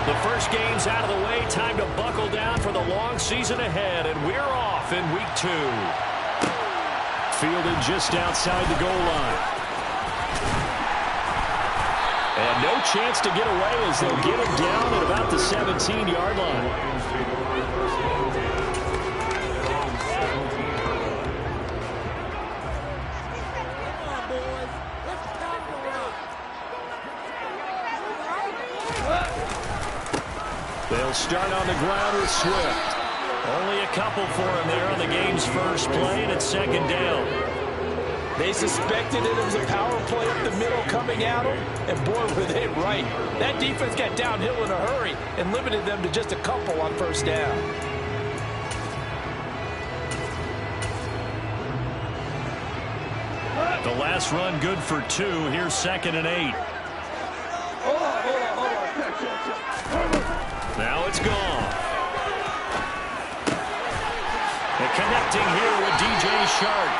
The first game's out of the way. Time to buckle down for the long season ahead, and we're off in week 2. Fielded just outside the goal line. And no chance to get away as they'll get him down at about the 17-yard line. They'll start on the ground with Swift. Only a couple for him there on the game's first play, and it's second down. They suspected it was a power play up the middle coming at them, and boy, were they right. That defense got downhill in a hurry and limited them to just a couple on first down. The last run good for 2. Here's 2nd and 8. Now it's gone. And connecting here with DJ Shark.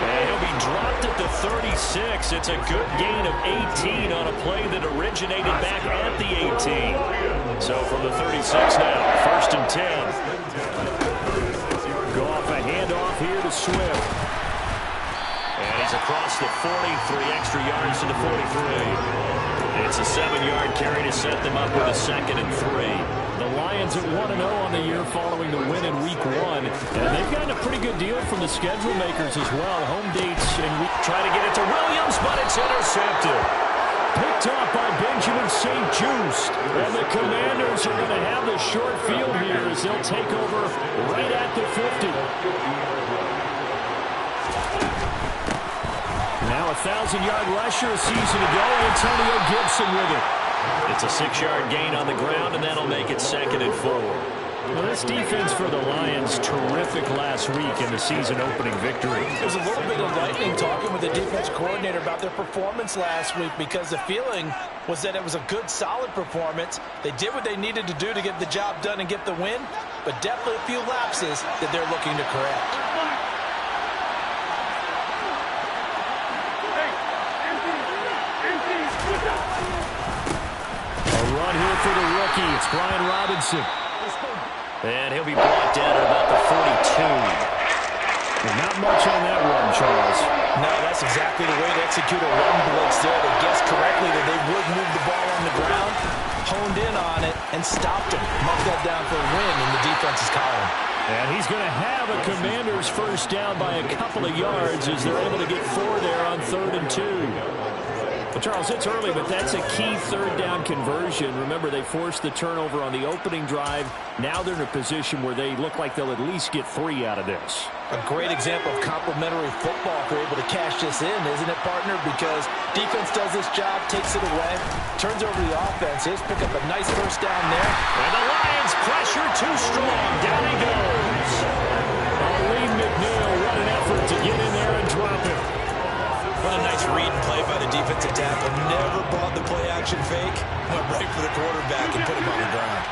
And he'll be dropped at the 36. It's a good gain of 18 on a play that originated back at the 18. So from the 36 now, 1st and 10. Go off a handoff here to Swift. And he's across the 43, extra yards to the 43. It's a 7-yard carry to set them up with a 2nd and 3. The Lions at 1-0 on the year following the win in week 1. And they've gotten a pretty good deal from the schedule makers as well. Home dates, and we try to get it to Williams, but it's intercepted. Picked off by Benjamin St. Just. And the Commanders are going to have the short field here as they'll take over right at the 50. Now a 1,000-yard rusher a season ago. Antonio Gibson with it. It's a 6-yard gain on the ground, and that'll make it 2nd and 4. Well, this defense for the Lions, terrific last week in the season-opening victory. It was a little bit enlightening talking with the defense coordinator about their performance last week because the feeling was that it was a good, solid performance. They did what they needed to do to get the job done and get the win, but definitely a few lapses that they're looking to correct. Run here for the rookie. It's Brian Robinson. And he'll be brought down at about the 42. And not much on that run, Charles. No, that's exactly the way to execute a run blitz there. They guessed correctly that they would move the ball on the ground, honed in on it, and stopped him. Marked that down for a win in the defense's column. And he's going to have a Commanders first down by a couple of yards as they're able to get 4 there on 3rd and 2. Well, Charles, it's early, but that's a key 3rd down conversion. Remember, they forced the turnover on the opening drive. Now they're in a position where they look like they'll at least get 3 out of this. A great example of complementary football if they're able to cash this in, isn't it, partner? Because defense does this job, takes it away, turns over the offense. Just pick up a nice first down there. And the Lions pressure too strong. Down he goes. Lee McNeil, what an effort to get in there and drop it. What a nice read and play by the defensive tackle. Never brought the play-action fake. Went right for the quarterback and put him on the ground.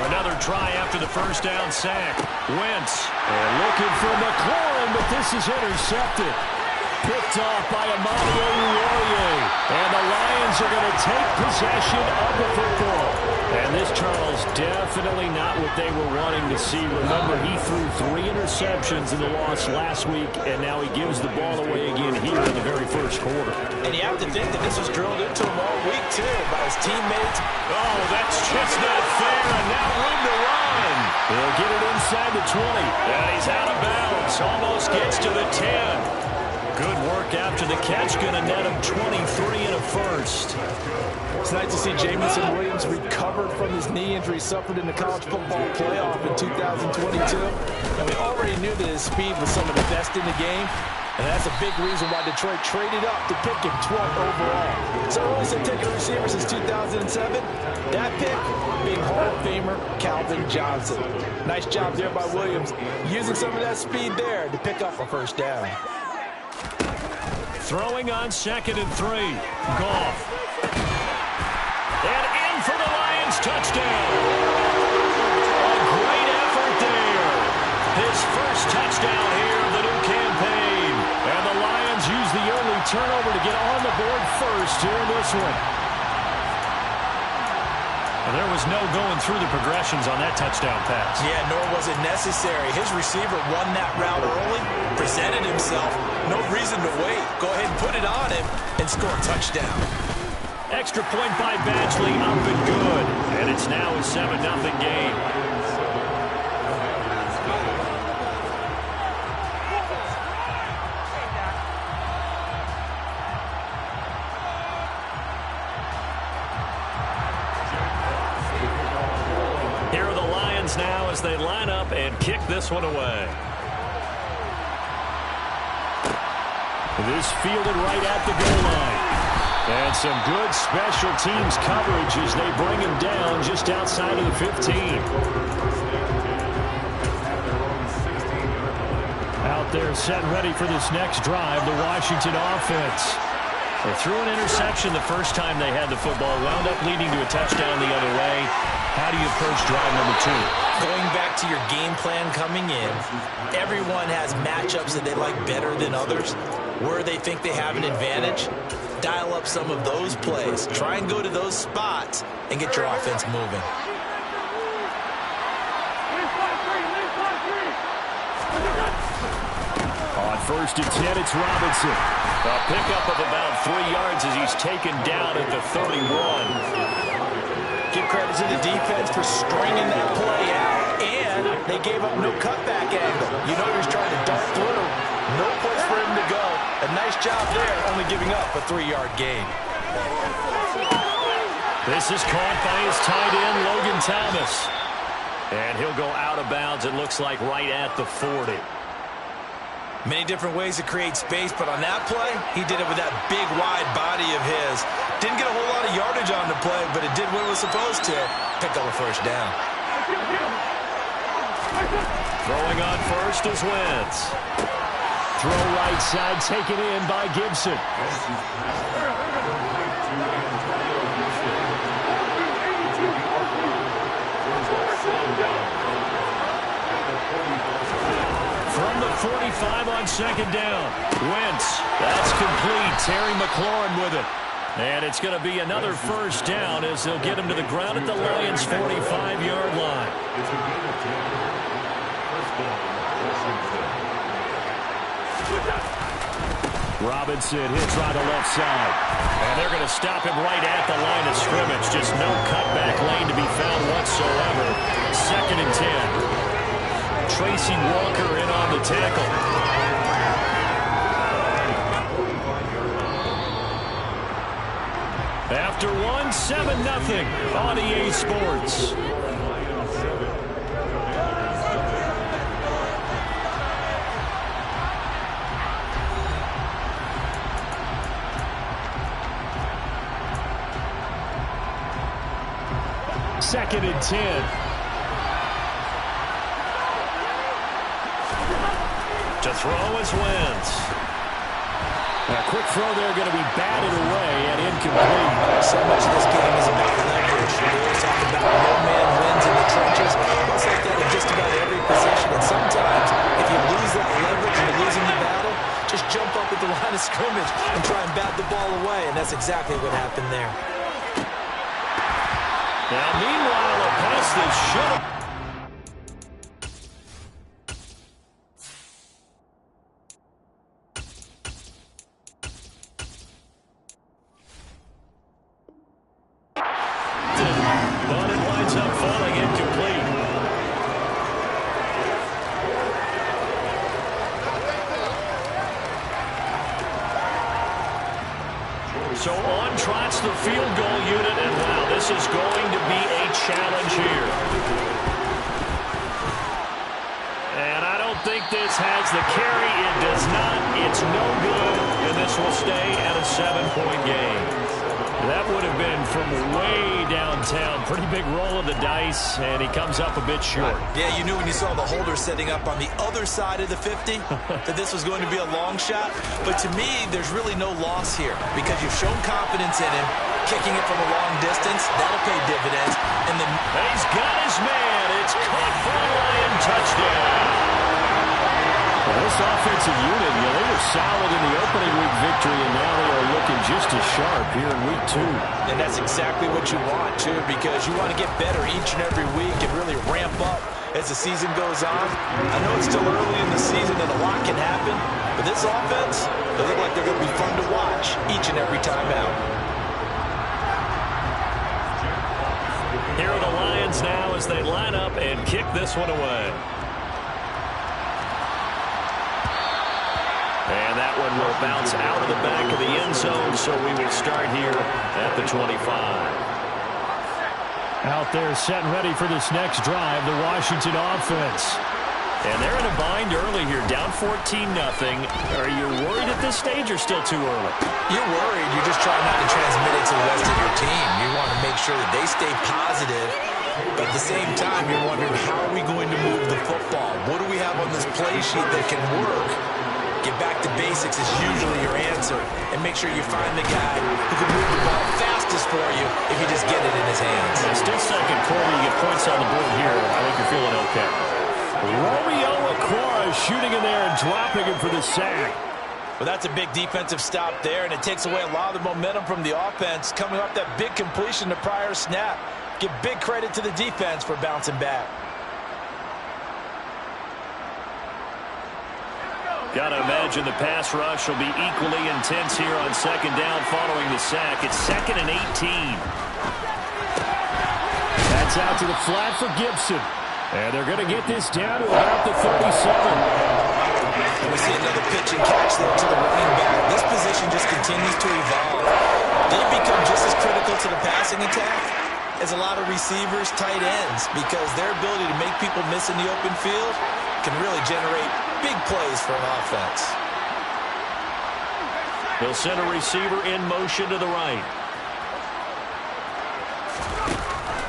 Another try after the first down sack. Wentz. And looking for McLaurin, but this is intercepted. Picked off by Amani Oruwariye. And the Lions are going to take possession of the football. And this, Charles, definitely not what they were wanting to see. Remember, he threw 3 interceptions in the loss last week, and now he gives the ball away again here in the very first quarter. And you have to think that this was drilled into him all week, too, by his teammates. Oh, that's just not fair, and now room to run. He'll get it inside the 20. And he's out of bounds. Almost gets to the 10. Good work after the catch. Going to net him 23 and a first. It's nice to see Jamison Williams recovered from his knee injury suffered in the college football playoff in 2022. And we already knew that his speed was some of the best in the game. And that's a big reason why Detroit traded up to pick him 12th overall. So only been taking a receiver since 2007. That pick being Hall of Famer Calvin Johnson. Nice job there by Williams, using some of that speed there to pick up a first down. Throwing on 2nd and 3. Goff. And in for the Lions touchdown. A great effort there. His first touchdown here of the new campaign. And the Lions use the early turnover to get on the board first here in this one. Well, there was no going through the progressions on that touchdown pass. Yeah, nor was it necessary. His receiver won that route early, presented himself. No reason to wait. Go ahead and put it on him and score a touchdown. Extra point by Badgley, up and good. And it's now a 7-0 game. Here are the Lions now as they line up and kick this one away. This fielded right at the goal line. And some good special teams coverage as they bring him down just outside of the 15. Out there set ready for this next drive, the Washington offense. They threw an interception the first time they had the football, wound up leading to a touchdown the other way. How do you approach drive number 2? Going back to your game plan coming in, everyone has matchups that they like better than others. Where they think they have an advantage, dial up some of those plays. Try and go to those spots and get your offense moving. On 1st and 10, it's Robinson. A pickup of about 3 yards as he's taken down at the 31. Give credit to the defense for stringing that play out, and they gave up no cutback angle. You know he was trying to dart through. No place for him to go. A nice job there, only giving up a 3-yard gain. This is caught by his tight end, Logan Thomas. And he'll go out of bounds, it looks like, right at the 40. Many different ways to create space, but on that play, he did it with that big, wide body of his. Didn't get a whole lot of yardage on the play, but it did what it was supposed to. Pick up a first down. Throwing on first is Wentz. Throw right side, taken in by Gibson. From the 45 on 2nd down. Wentz, that's complete. Terry McLaurin with it. And it's going to be another first down as they'll get him to the ground at the Lions' 45-yard line. Robinson hits right to left side. And they're going to stop him right at the line of scrimmage. Just no cutback lane to be found whatsoever. 2nd and 10. Tracy Walker in on the tackle. After 7-0 on EA Sports. Second and 10. To throw is Wentz. A quick throw there going to be batted away and incomplete. So much of this game is about leverage. We always talk about no man wins in the trenches. It's like that in just about every position. And sometimes, if you lose that leverage and you're losing the battle, just jump up at the line of scrimmage and try and bat the ball away. And that's exactly what happened there. Now, meanwhile, a pass that should have... But it winds up falling incomplete. So on trots the field goal unit, and wow, this is going to be a challenge here. And I don't think this has the carry. It does not. It's no good, and this will stay at a 7-point game. That would have been from way downtown. Pretty big roll of the dice, and he comes up a bit short. Yeah, you knew when you saw the holder setting up on the other side of the 50 that this was going to be a long shot. But to me, there's really no loss here because you've shown confidence in him. Kicking it from a long distance, that'll pay dividends. And then he's got his man. It's caught for a Lion touchdown. This offensive unit, they were solid in the opening week victory, and now they are looking just as sharp here in week 2. And that's exactly what you want, too, because you want to get better each and every week and really ramp up as the season goes on. I know it's still early in the season and a lot can happen, but this offense, they look like they're going to be fun to watch each and every time out. Here are the Lions now as they line up and kick this one away. And that one will bounce out of the back of the end zone, so we will start here at the 25. Out there set and ready for this next drive, the Washington offense. And they're in a bind early here, down 14-0. Are you worried at this stage or still too early? You're worried. You're just trying not to transmit it to the rest of your team. You want to make sure that they stay positive, but at the same time, you're wondering, how are we going to move the football? What do we have on this play sheet that can work? Get back to basics is usually your answer, and make sure you find the guy who can move the ball fastest for you if you just get it in his hands. Yeah, still second quarter, you get points on the board here. I think you're feeling okay. Romeo Okwara shooting in there and dropping him for the sack. Well, that's a big defensive stop there, and it takes away a lot of the momentum from the offense coming off that big completion the prior snap. Give big credit to the defense for bouncing back. Got to imagine the pass rush will be equally intense here on second down following the sack. It's 2nd and 18. That's out to the flat for Gibson. And they're going to get this down to about the 37. And we see another pitch and catch there to the running back. This position just continues to evolve. They become just as critical to the passing attack as a lot of receivers, tight ends, because their ability to make people miss in the open field can really generate big plays for an offense. They'll send a receiver in motion to the right.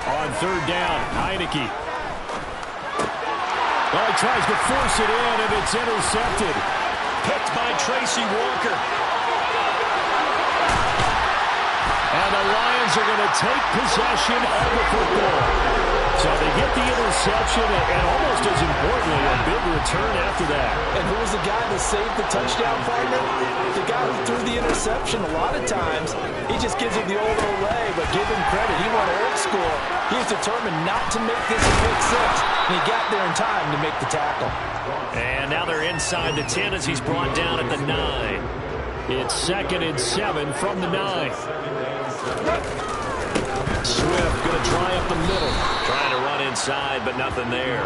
On third down, Heineke. Well, he tries to force it in, and it's intercepted. Picked by Tracy Walker. And the Lions are going to take possession of the football. So they get the interception, and almost as importantly, a big return after that. And who was the guy that saved the touchdown, partner? The guy who threw the interception. A lot of times, he just gives him the old Olay, but give him credit. He went old school. He was determined not to make this a pick six, and he got there in time to make the tackle. And now they're inside the 10 as he's brought down at the 9. It's 2nd and 7 from the 9. Swift going to try up the middle. Trying to run inside, but nothing there.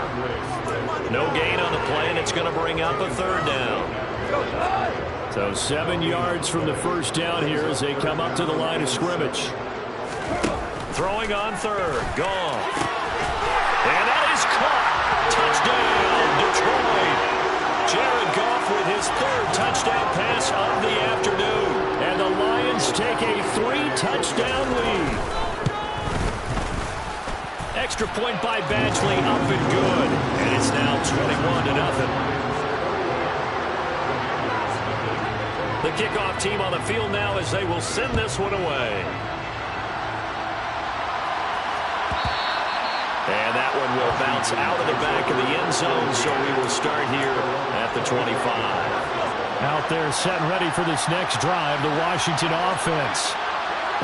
No gain on the play, and it's going to bring up a third down. So 7 yards from the first down here as they come up to the line of scrimmage. Throwing on third. Gone. And that is caught. Touchdown, Detroit. Jared Goff with his 3rd touchdown pass of the afternoon. And the Lions take a 3-touchdown lead. Extra point by Badgley, up and good. And it's now 21-0. The kickoff team on the field now as they will send this one away. And that one will bounce out of the back of the end zone, so we will start here at the 25. Out there set and ready for this next drive, the Washington offense.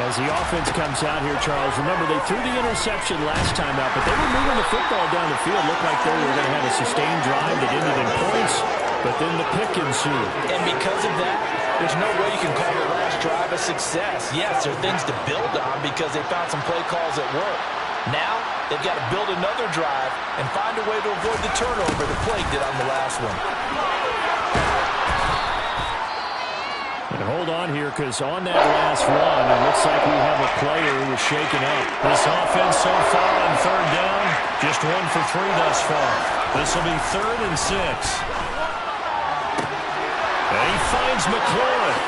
As the offense comes out here, Charles, remember they threw the interception last time out, but they were moving the football down the field. Looked like they were going to have a sustained drive that ended in points, but then the pick ensued. And because of that, there's no way you can call the last drive a success. Yes, there are things to build on because they found some play calls that work. Now, they've got to build another drive and find a way to avoid the turnover the play did on the last one. And hold on here, because on that last run, it looks like we have a player who was shaken up. This offense so far on third down, just 1 for 3 thus far. This will be 3rd and 6. And he finds McLaurin.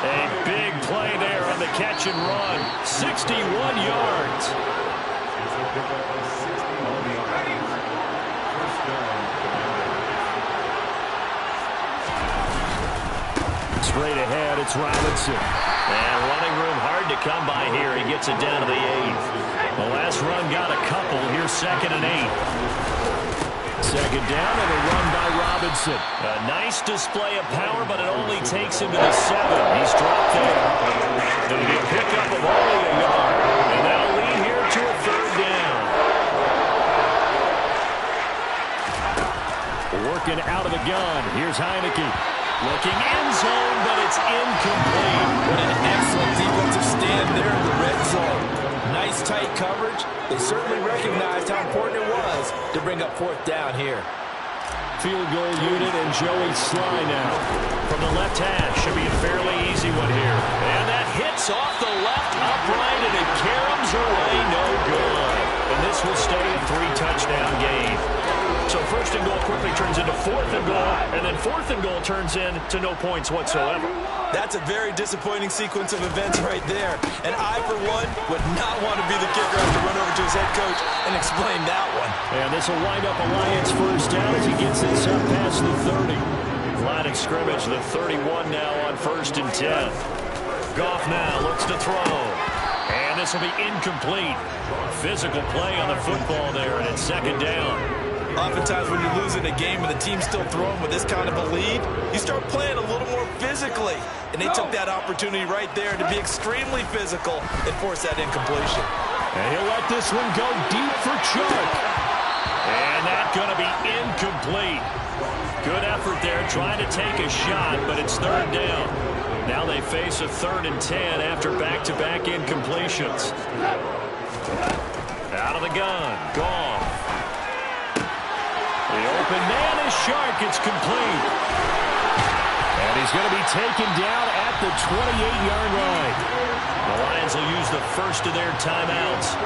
A big play there on the catch and run. 61 yards. Straight ahead, it's Robinson. And running room hard to come by here. He gets it down to the 8. The last run got a couple. Here's 2nd and 8. Second down and a run by Robinson. A nice display of power, but it only takes him to the 7. He's dropped there. It'll be a pickup of only a yard. And that'll lead here to a 3rd down. Working out of the gun. Here's Heineke. Looking end zone, but it's incomplete. What an excellent defensive stand there in the red zone. Nice tight coverage. They certainly recognized how important it was to bring up 4th down here. Field goal unit and Joey Sly now. From the left hash, should be a fairly easy one here. And that hits off the left upright, and it caroms away, no good. And this will stay a 3-touchdown game. So 1st and goal quickly turns into 4th and goal, and then 4th and goal turns into no points whatsoever. That's a very disappointing sequence of events right there. And I, for one, would not want to be the kicker after run over to his head coach and explain that one. And this will wind up a Lions 1st down as he gets this up past the 30. Line of scrimmage, the 31 now on 1st and 10. Goff now looks to throw. And this will be incomplete. Physical play on the football there, and it's 2nd down. Oftentimes when you're losing a game and the team's still throwing with this kind of a lead, you start playing a little more physically. And they took that opportunity right there to be extremely physical and force that incompletion. And he'll let this one go deep for Chuck. And that's going to be incomplete. Good effort there trying to take a shot, but it's 3rd down. Now they face a 3rd and 10 after back-to-back incompletions. Out of the gun, Goff. The open man is Shark. It's complete. And he's going to be taken down at the 28-yard line. The Lions will use the first of their timeouts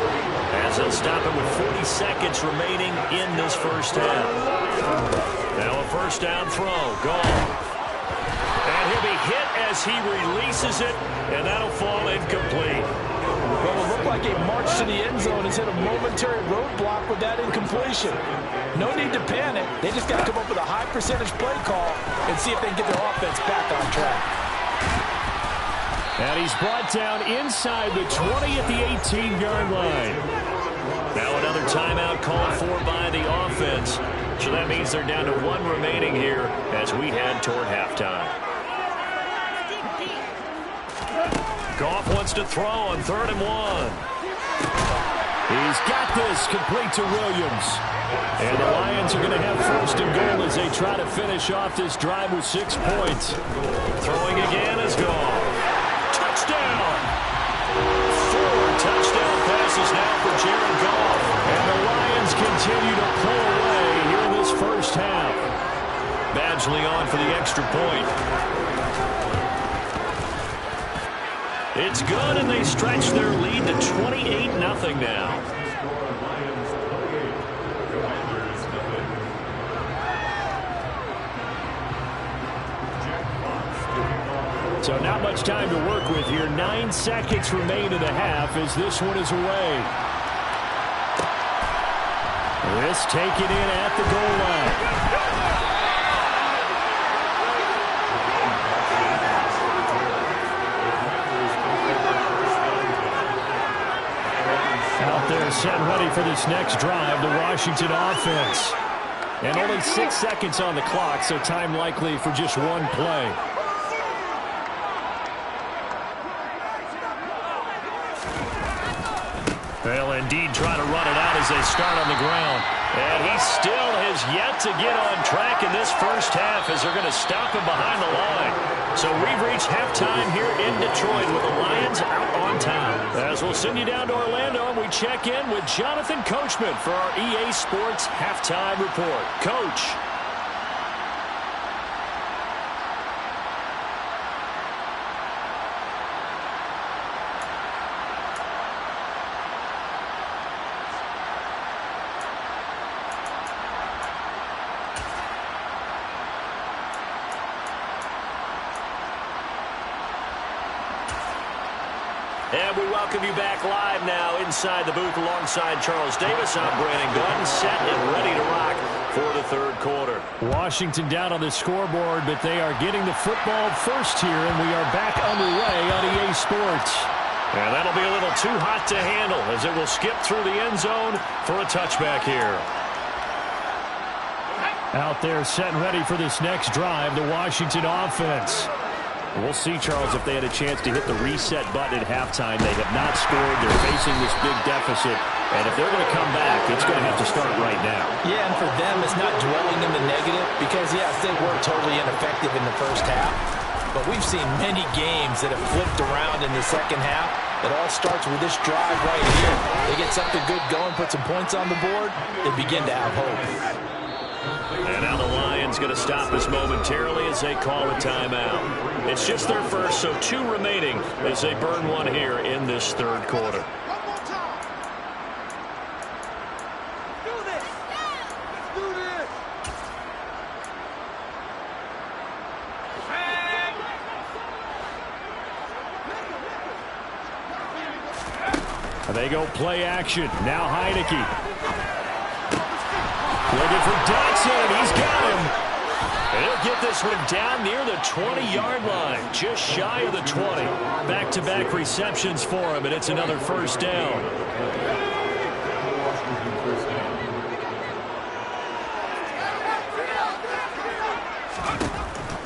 as they'll stop it with 40 seconds remaining in this 1st half. Now a 1st down throw. Goff. And he'll be hit as he releases it, and that'll fall incomplete. Well, it looked like a march to the end zone has hit a momentary roadblock with that incompletion. No need to panic. They just got to come up with a high percentage play call and see if they can get their offense back on track. And he's brought down inside the 20 at the 18-yard line. Now another timeout called for by the offense. So that means they're down to 1 remaining here as we head toward halftime. Goff wants to throw on 3rd and 1. He's got this complete to Williams. And the Lions are going to have 1st and goal as they try to finish off this drive with 6 points. Throwing again is Goff. Touchdown! 4 touchdown passes now for Jared Goff. And the Lions continue to pull away here in this 1st half. Badgley on for the extra point. It's good, and they stretch their lead to 28-0 now. So not much time to work with here. 9 seconds remain in the half as this one is away. This taken in at the goal line. Out there set ready for this next drive, the Washington offense. And only 6 seconds on the clock, so time likely for just 1 play. They'll indeed try to run it out as they start on the ground. And he still has yet to get on track in this 1st half as they're going to stop him behind the line. So we've reached halftime here in Detroit with the Lions out on top. As we'll send you down to Orlando, and we check in with Jonathan Coachman for our EA Sports Halftime Report. Coach. And we welcome you back live now inside the booth alongside Charles Davis. I'm Brandon Gordon, set and ready to rock for the 3rd quarter. Washington down on the scoreboard, but they are getting the football first here, and we are back underway on EA Sports. And that'll be a little too hot to handle as it will skip through the end zone for a touchback here. Out there set and ready for this next drive, the Washington offense. We'll see, Charles, if they had a chance to hit the reset button at halftime. They have not scored. They're facing this big deficit. And if they're going to come back, it's going to have to start right now. Yeah, and for them, it's not dwelling in the negative because, yes, they were totally ineffective in the first half. But we've seen many games that have flipped around in the second half. It all starts with this drive right here. They get something good going, put some points on the board, they begin to have hope. And now the Lions going to stop this momentarily as they call a timeout. It's just their first, so 2 remaining as they burn one here in this third quarter. They go play action. Now Heineke. Looking for Dotson. He's got him. And he'll get this one down near the 20-yard line. Just shy of the 20. Back-to-back receptions for him, and it's another first down.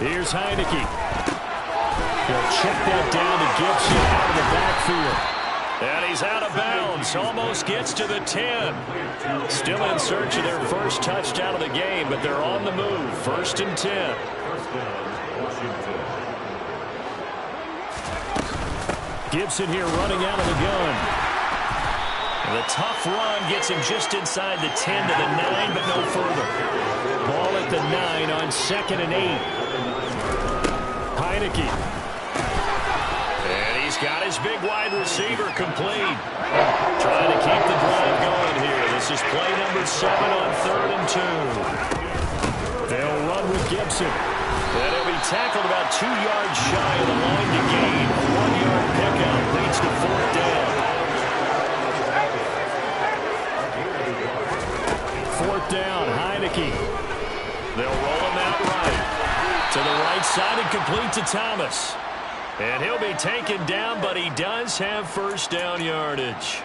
Here's Heineke. He'll check that down to Gibson out of the backfield. And he's out of bounds. Almost gets to the 10. Still in search of their first touchdown of the game, but they're on the move. 1st and 10. Gibson here running out of the gun. And the tough run gets him just inside the 10 to the 9, but no further. Ball at the 9 on 2nd and 8. Heineke. He's got his big wide receiver complete. Trying to keep the drive going here. This is play number 7 on 3rd and 2. They'll run with Gibson. And he'll be tackled about 2 yards shy of the line to gain. 1-yard pickup leads to 4th down. 4th down, Heineke. They'll roll him out right. To the right side and complete to Thomas. And he'll be taken down, but he does have first down yardage.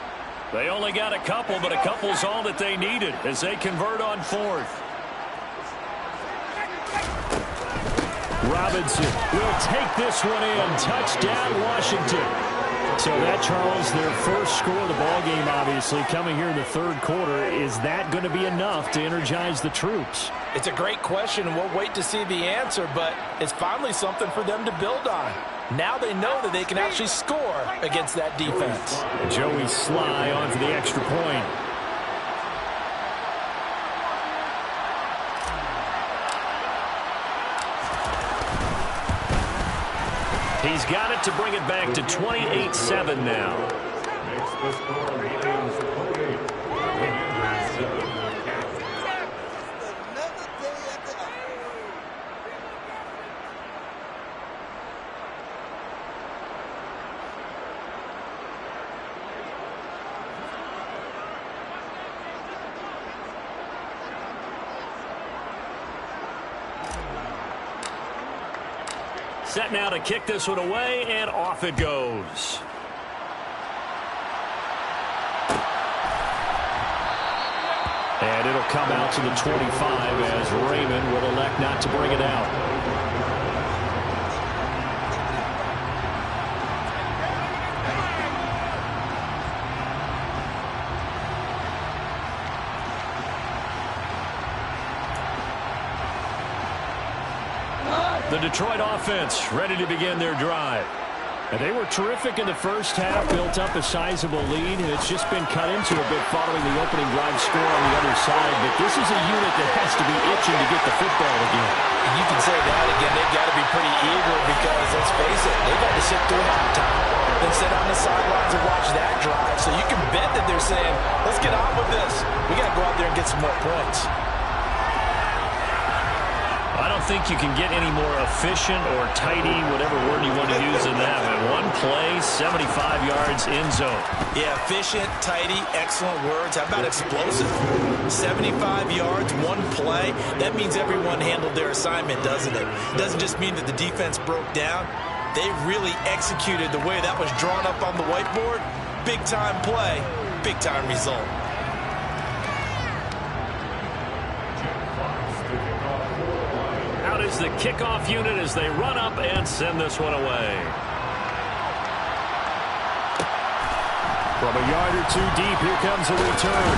They only got a couple, but a couple's all that they needed as they convert on 4th. Robinson will take this one in. Touchdown, Washington. So that, Charles, their first score of the ballgame, obviously, coming here in the third quarter. Is that going to be enough to energize the troops? It's a great question, and we'll wait to see the answer, but it's finally something for them to build on. Now they know that they can actually score against that defense. Joey Sly on for the extra point. He's got it to bring it back to 28-7 now. Set now to kick this one away, and off it goes. And it'll come out to the 25 as Raymond will elect not to bring it out. The Detroit offense ready to begin their drive. And they were terrific in the first half, built up a sizable lead, and it's just been cut into a bit following the opening drive score on the other side. But this is a unit that has to be itching to get the football again. And you can say that again. They've got to be pretty eager because, let's face it, they've got to sit through halftime, then sit on the sidelines and watch that drive. So you can bet that they're saying, let's get on with this. We got to go out there and get some more points. I don't think you can get any more efficient or tidy, whatever word you want to use in that. One play, 75 yards in zone. Yeah, efficient, tidy, excellent words. How about explosive? 75 yards, one play. That means everyone handled their assignment, doesn't it? It doesn't just mean that the defense broke down. They really executed the way that was drawn up on the whiteboard. Big-time play, big-time result. Out is the kickoff unit as they run up and send this one away. From a yard or two deep, here comes a return.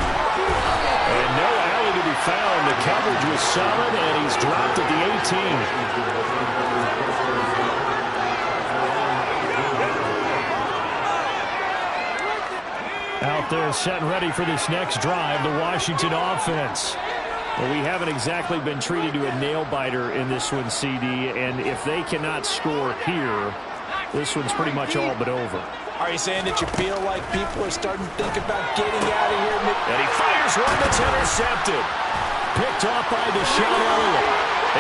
And no alley to be found. The coverage was solid, and he's dropped at the 18. Out there set and ready for this next drive, the Washington offense. Well, we haven't exactly been treated to a nail-biter in this one, CD, and if they cannot score here, this one's pretty much all but over. Are you saying that you feel like people are starting to think about getting out of here? And he fires one that's intercepted. Picked off by Deshaun Elliott.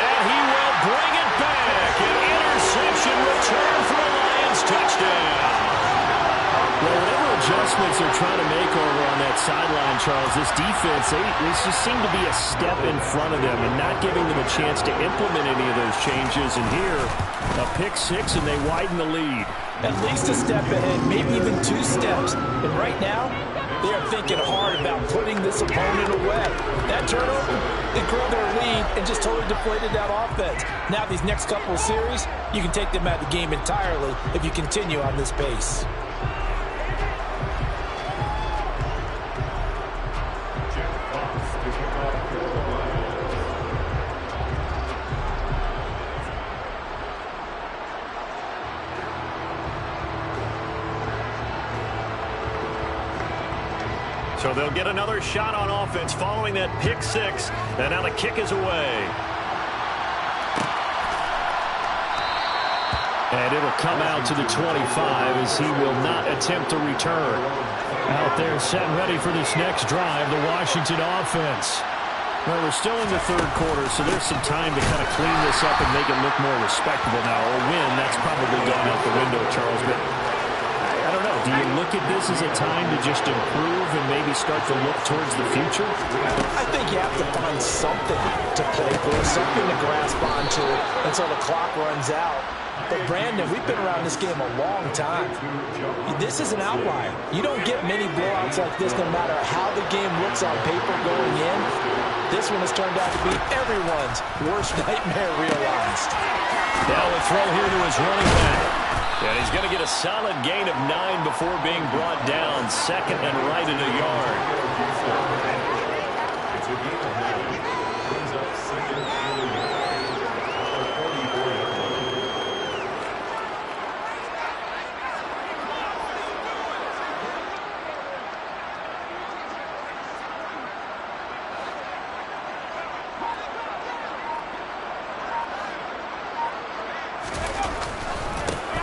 And he will bring it back. An interception return for a Lions touchdown. Well, whatever adjustments they're trying to make over on that sideline, Charles, this defense, they just seem to be a step in front of them and not giving them a chance to implement any of those changes. And here, a pick six, and they widen the lead. At least a step ahead, maybe even 2 steps. And right now, they are thinking hard about putting this opponent away. That turnover, they grow their lead and just totally deflated that offense. Now these next couple of series, you can take them out of the game entirely if you continue on this pace. So they'll get another shot on offense following that pick six. And now the kick is away. And it'll come out to the 25 as he will not attempt to return. Out there set and ready for this next drive, the Washington offense. Well, we're still in the third quarter, so there's some time to kind of clean this up and make it look more respectable now. A win, that's probably gone out the window, Charles, but I don't know. Do you look at this as a time to just improve and maybe start to look towards the future? I think you have to find something to play for, something to grasp onto until the clock runs out. But, Brandon, we've been around this game a long time. This is an outlier. You don't get many blowouts like this no matter how the game looks on paper going in. This one has turned out to be everyone's worst nightmare realized. Now the throw here to his running back. And he's going to get a solid gain of 9 before being brought down. Second and right at a yard.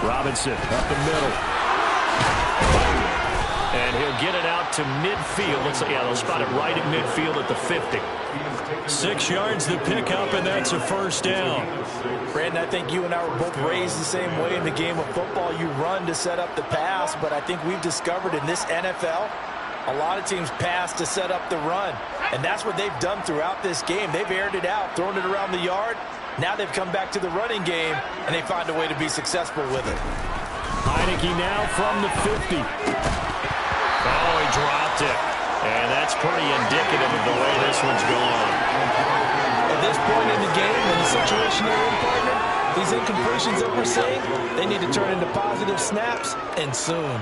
Robinson up the middle. And he'll get it out to midfield. Looks like, yeah, they'll spot it right at midfield at the 50. 6 yards to pick up, and that's a first down. Brandon, I think you and I were both raised the same way in the game of football. You run to set up the pass, but I think we've discovered in this NFL, a lot of teams pass to set up the run. And that's what they've done throughout this game. They've aired it out, thrown it around the yard. Now they've come back to the running game, and they find a way to be successful with it. Heineke now from the 50. Oh, he dropped it. And that's pretty indicative of the way this one's going. At this point in the game, in the situation they're in, partner, these incompletions that we're seeing, they need to turn into positive snaps, and soon.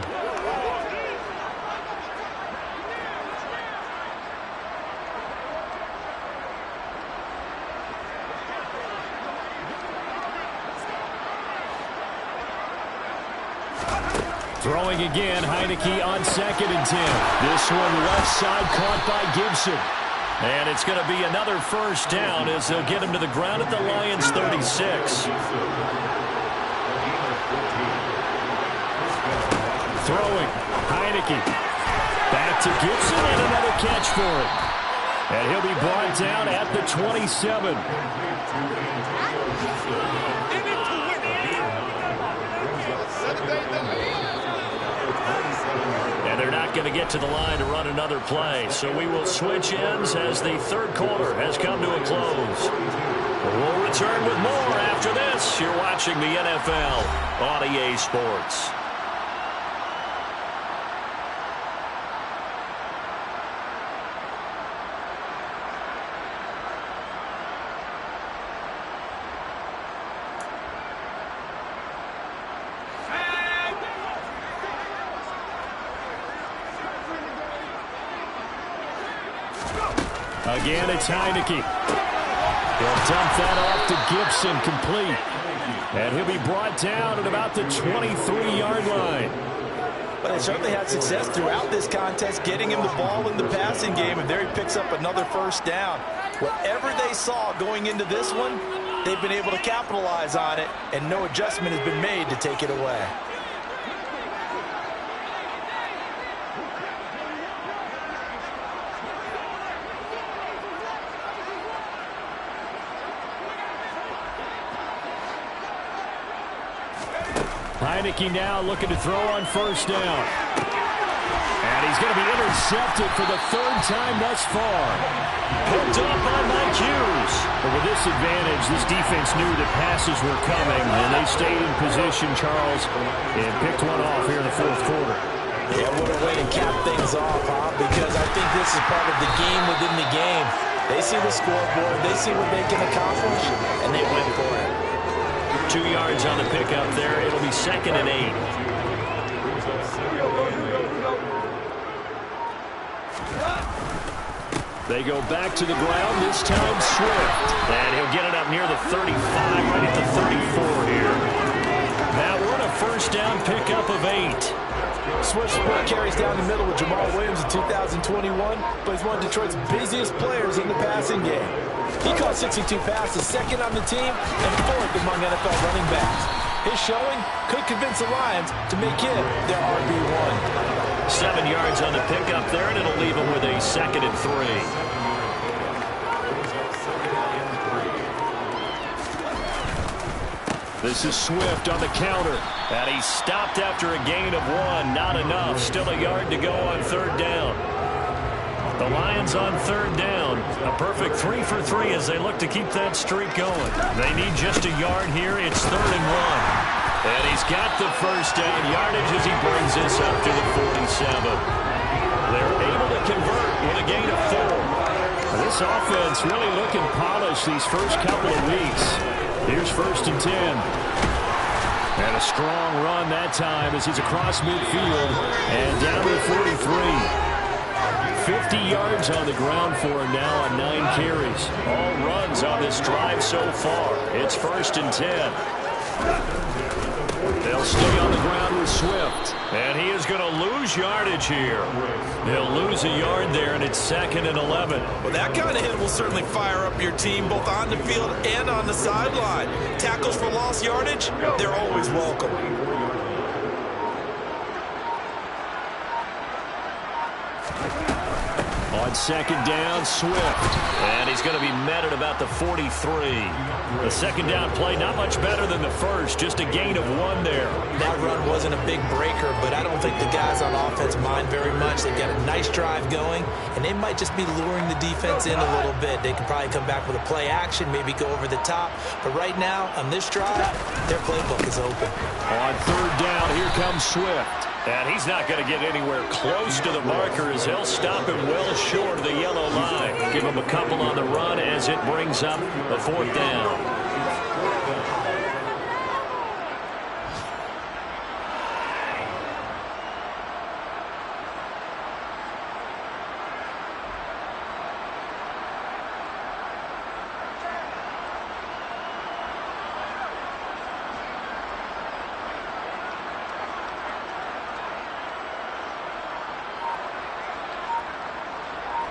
Throwing again, Heineke on 2nd and 10. This one left side caught by Gibson. And it's going to be another first down as they'll get him to the ground at the Lions 36. Throwing, Heineke. Back to Gibson and another catch for him. And he'll be brought down at the 27. They're not going to get to the line to run another play. So we will switch ends as the third quarter has come to a close. We'll return with more after after this, you're watching the NFL on EA Sports. Again, it's Heineke. He'll dump that off to Gibson, complete. And he'll be brought down at about the 23-yard line. But they certainly had success throughout this contest, getting him the ball in the passing game, and there he picks up another first down. Whatever they saw going into this one, they've been able to capitalize on it, and no adjustment has been made to take it away. Heineke now looking to throw on first down. And he's going to be intercepted for the third time thus far. Picked up by Mike Hughes. But with this advantage, this defense knew that passes were coming, and they stayed in position, Charles, and picked one off here in the fourth quarter. Yeah, what a way to cap things off, huh? Because I think this is part of the game within the game. They see the scoreboard, they see what they can accomplish, and they went for it. 2 yards on the pickup there. It'll be 2nd and 8. They go back to the ground, this time Swift. And he'll get it up near the 35, right at the 34 here. Now we're on a first down pickup of 8. Swift split carries down the middle with Jamal Williams in 2021, but he's one of Detroit's busiest players in the passing game. He caught 62 passes, 2nd on the team, and 4th among NFL running backs. His showing could convince the Lions to make him their RB1. 7 yards on the pickup there, and it'll leave him with a 2nd and 3. This is Swift on the counter. And he's stopped after a gain of 1. Not enough. Still a yard to go on third down. The Lions on third down. A perfect 3 for 3 as they look to keep that streak going. They need just a yard here. It's 3rd and 1. And he's got the first down yardage as he brings this up to the 47. They're able to convert with a gain of 4. This offense really looking polished these first couple of weeks. Here's 1st and 10. And a strong run that time as he's across midfield and down to the 43. 50 yards on the ground for him now on 9 carries. All runs on this drive so far. It's 1st and 10. They'll stay on the ground with Swift. And he is going to lose yardage here. He'll lose a yard there, and it's 2nd and 11. Well, that kind of hit will certainly fire up your team both on the field and on the sideline. Tackles for lost yardage, they're always welcome. On 2nd down, Swift. And he's going to be met at about the 43. The 2nd down play, not much better than the first. Just a gain of 1 there. That run wasn't a big breaker, but I don't think the guys on offense mind very much. They've got a nice drive going, and they might just be luring the defense in a little bit. They could probably come back with a play action, maybe go over the top. But right now, on this drive, their playbook is open. On 3rd down, here comes Swift. And he's not going to get anywhere close to the marker as he'll stop him well short of the yellow line. Give him a couple on the run as it brings up the 4th down.